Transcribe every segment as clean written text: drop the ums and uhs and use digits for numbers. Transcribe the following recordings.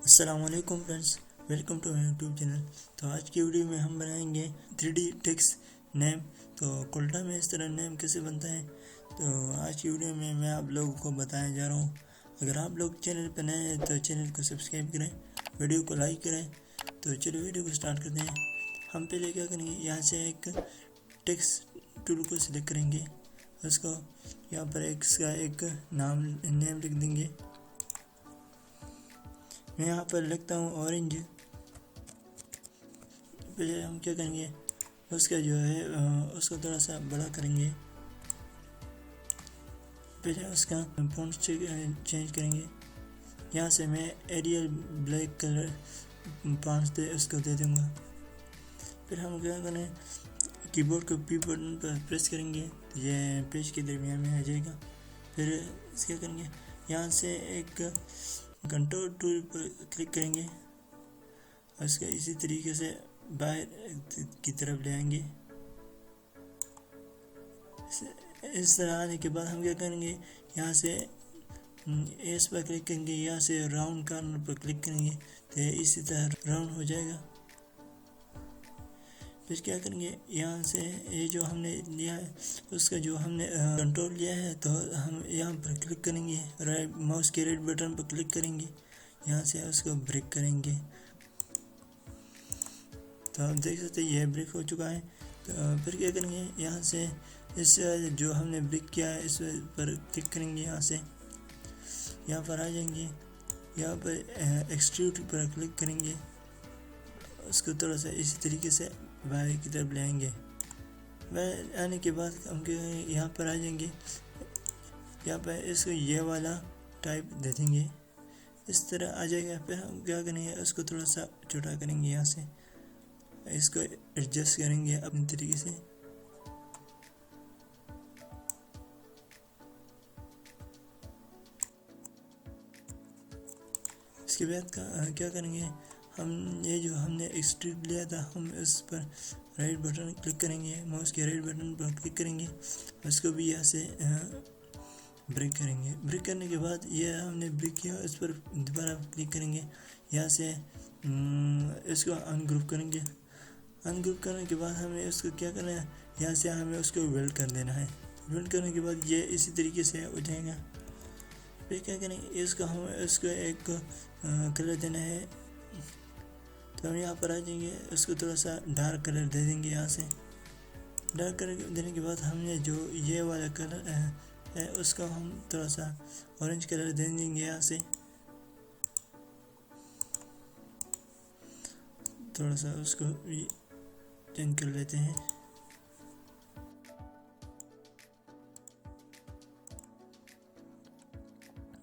अस्सलामुअलैकुम friends, welcome to my YouTube channel. तो आज की वीडियो में हम बनाएंगे 3D टेक्स्ट नेम। तो कोल्टा में इस तरह नेम कैसे बनता है, तो आज की वीडियो में मैं आप लोगों को बताने जा रहा हूँ। अगर आप लोग चैनल पर नए हैं तो चैनल को सब्सक्राइब करें, वीडियो को लाइक करें। तो चलो वीडियो को स्टार्ट करते हैं। हम पहले क्या करेंगे, यहाँ से एक टेक्स्ट टूल को सिलेक्ट करेंगे, उसको यहाँ पर एक नाम नेम लिख देंगे। मैं यहाँ पर लिखता हूँ ऑरेंज। पहले हम क्या करेंगे, उसका जो है उसको थोड़ा सा बड़ा करेंगे। पहले उसका फॉन्ट चेंज करेंगे। यहाँ से मैं एरियल ब्लैक कलर 5 उसको दे दूँगा। फिर हम क्या करें, कीबोर्ड को पी बटन पर प्रेस करेंगे तो ये पेज के दरमियान में आ जाएगा। फिर क्या करेंगे, यहाँ से एक कंट्रोल टूल पर क्लिक करेंगे, उसको इसी तरीके से बाहर की तरफ ले आएंगे। इस तरह आने के बाद हम क्या करेंगे, यहाँ से एस पर क्लिक करेंगे, यहाँ से राउंड कॉर्नर पर क्लिक करेंगे तो इसी तरह राउंड हो जाएगा। फिर क्या करेंगे, यहाँ से ये जो हमने लिया है उसका जो हमने कंट्रोल लिया है, तो हम यहाँ पर क्लिक करेंगे, राइट माउस के राइट बटन पर क्लिक करेंगे, यहाँ से उसको ब्रेक करेंगे। तो आप देख सकते हैं यह ब्रेक हो चुका है। तो फिर क्या करेंगे, यहाँ से इस जो हमने ब्रेक किया है इस पर क्लिक करेंगे, यहाँ पर आ जाएंगे, यहाँ पर एक्सट्रूड पर क्लिक करेंगे, उसको थोड़ा सा इसी तरीके से बाहर की तरफ ले आएंगे। वह आने के बाद हम यहाँ पर आ जाएंगे, यहाँ पर इसको ये वाला टाइप दे देंगे, इस तरह आ जाएगा। फिर हम क्या करेंगे, उसको थोड़ा सा छोटा करेंगे, यहाँ से इसको एडजस्ट करेंगे अपने तरीके से। इसके बाद क्या करेंगे, हम ये जो हमने एक्सट्रूड लिया था, हम इस पर राइट बटन क्लिक करेंगे, माउस के राइट बटन पर क्लिक करेंगे, उसको भी यहाँ से ब्रेक करेंगे। ब्रेक करने के बाद ये हमने ब्रेक किया, इस पर दोबारा क्लिक करेंगे, यहाँ से इसको अनग्रुप करेंगे। अनग्रुप करने के बाद हमें उसको क्या करना है, यहाँ से हमें उसको वेल्ड कर देना है। वेल्ड करने के बाद ये इसी तरीके से हो जाएगा। फिर क्या करेंगे, इसको एक कलर देना है, तो हम यहाँ पर आ जाएंगे, उसको थोड़ा सा डार्क कलर दे देंगे। यहाँ से डार्क कलर देने के बाद हमने जो ये वाला कलर है उसका हम थोड़ा सा ऑरेंज कलर दे देंगे। यहाँ से थोड़ा सा उसको भी चेंज कर लेते हैं।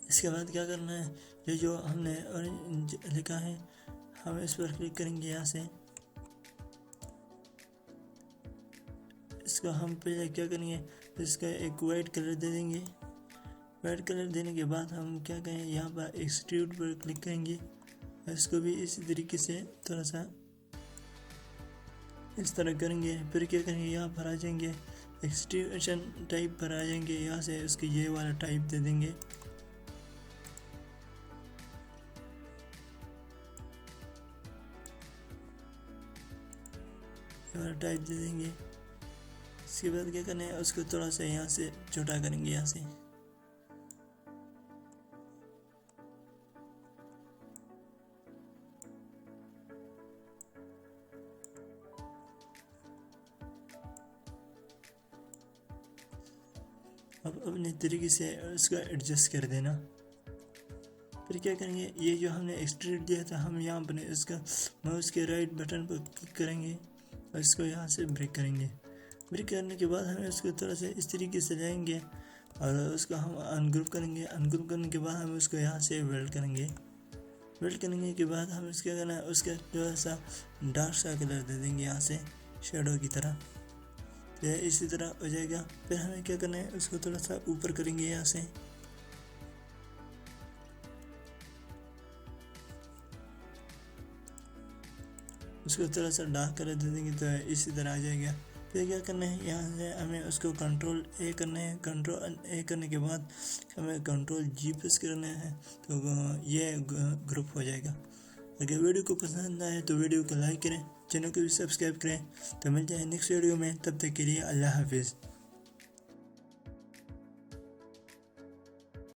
इसके बाद क्या करना है, ये जो हमने ऑरेंज लिखा है हम इस पर क्लिक करेंगे। यहाँ से इसको हम पहले क्या करेंगे, इसका एक वाइट कलर दे देंगे। वाइट कलर देने के बाद हम क्या करेंगे, यहाँ पर एक्सट्रूड पर क्लिक करेंगे, इसको भी इसी तरीके से थोड़ा सा इस तरह करेंगे। फिर क्या करेंगे, यहाँ पर आ जाएंगे, एक्सट्रूशन टाइप पर आ जाएंगे, यहाँ से उसके ये वाला टाइप दे देंगे। वाला टाइप दे देंगे। इसके बाद क्या करना है, उसको थोड़ा सा यहाँ से छोटा करेंगे। यहाँ से अब अपने तरीके से उसको एडजस्ट कर देना। फिर क्या करेंगे, ये जो हमने एक्सट्रूड दिया था, हम यहाँ पर इसका माउस के राइट बटन पर क्लिक करेंगे और इसको यहाँ से ब्रेक करेंगे। ब्रेक करने के बाद हमें उसको थोड़ा सा इस तरीके से जाएंगे और उसको हम अनग्रुप करेंगे। अनग्रुप करने के बाद हम उसको यहाँ से वेल्ड करेंगे। वेल्ड करने के बाद हम इसका क्या करना है, उसका थोड़ा सा डार्क सा कलर दे देंगे, यहाँ से शेडो की तरह, तो इसी तरह हो जाएगा। फिर हमें क्या करना है, उसको थोड़ा सा ऊपर करेंगे, यहाँ से उसको थोड़ा सा डार्क कलर दे देंगे, तो इसी तरह आ जाएगा। फिर क्या करना है, यहाँ से हमें उसको कंट्रोल ए करना है। कंट्रोल ए करने के बाद हमें कंट्रोल जी प्रेस करना है, तो ये ग्रुप हो जाएगा। अगर वीडियो को पसंद आए तो वीडियो को लाइक करें, चैनल को भी सब्सक्राइब करें। तो मिलते हैं नेक्स्ट वीडियो में, तब तक के लिए अल्लाह हाफिज़।